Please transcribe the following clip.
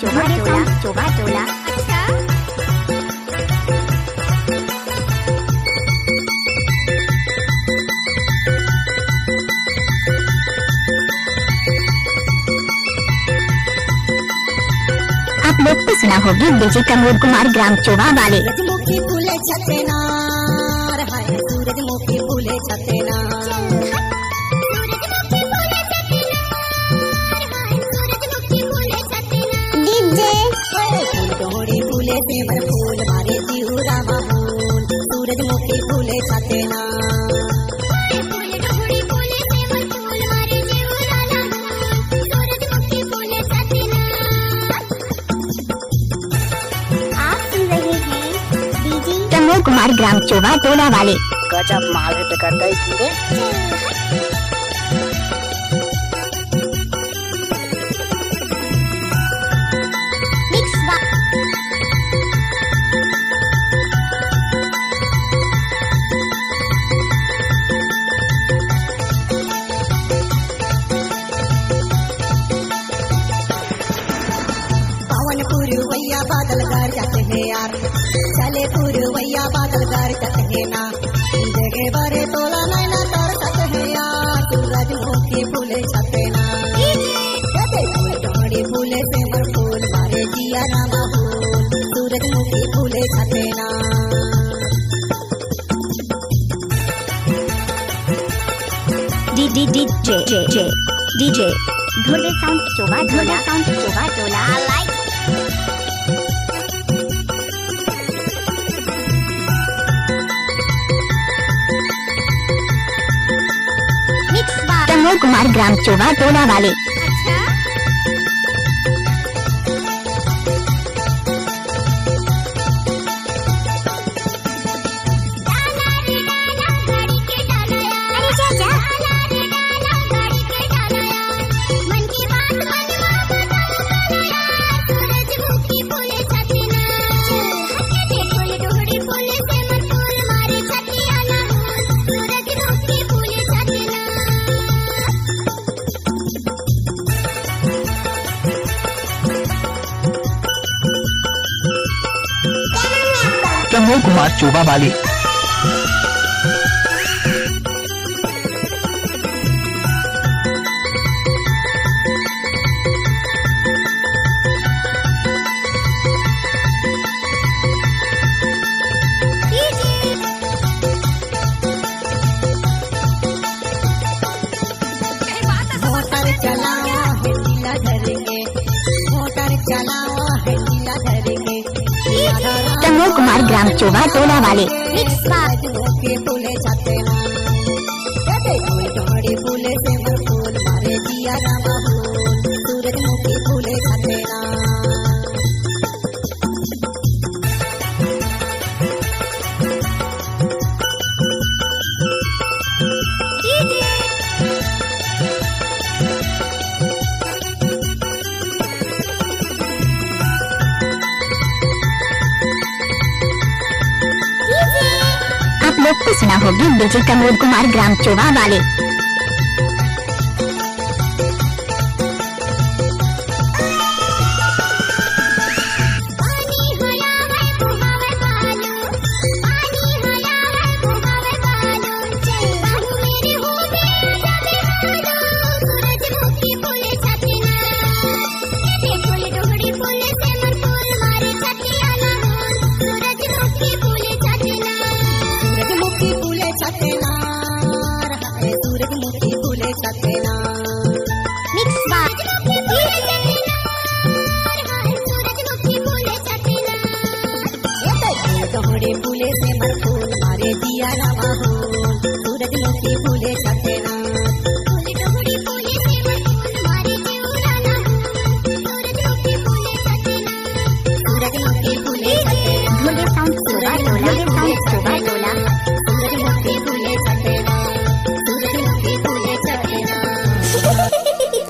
चोबा टोला। अच्छा आप लोग को सुना होगी डीजे कमोद कुमार ग्राम चोबा वाले। सूरजमुखी फूले छतेनार हाय सूरजमुखी फूले छतेनार डीजे डोहड़ी फूले देवर फूल मारे जिहुरा मामूल सूरजमुखी फूले छतेनार आप सुन रहे हैं डीजे कमोद कुमार ग्राम चोबा टोला वाले। गजब माल है पे कर गई पूरे पवन पुरवैया बादल कर जाते हैं यार चले पुरवैया बादल कर जाते हैं ना जगह बड़े तोला नैना तर सकते हैं यार सूरजमुखी फूले छते ना डोहड़ी फूले से मर फूल मारे जिया रामा फूल सूरजमुखी फूले छते ना डीजे ढोले साउंड चोबा टोला। कमोद कुमार ग्राम चोबा टोला वाले। अच्छा अरे चाचा कमोद कुमार चोबा वाले। मोटर चलाओ है नीला धरेंगे मोटर चलाओ है नीला धरेंगे कमोद कुमार ग्राम चोबा टोला वाले। सूरजमुखी फूले छते ना डोहड़ी फूले से मर फूल मारे जिया रामा फूल सूरजमुखी फूले छते ना आप लोग को सुना होगी डीजे कमोद कुमार ग्राम चोबा वाले। सूरजमुखी फूले छते ना सूरजमुखी फूले छते ना डोहड़ी फूले से मर फूल मारे जिया रामा फूल सूरजमुखी फूले छते ना सूरजमुखी फूले छते ना ढोले साउंड चोबा टोला।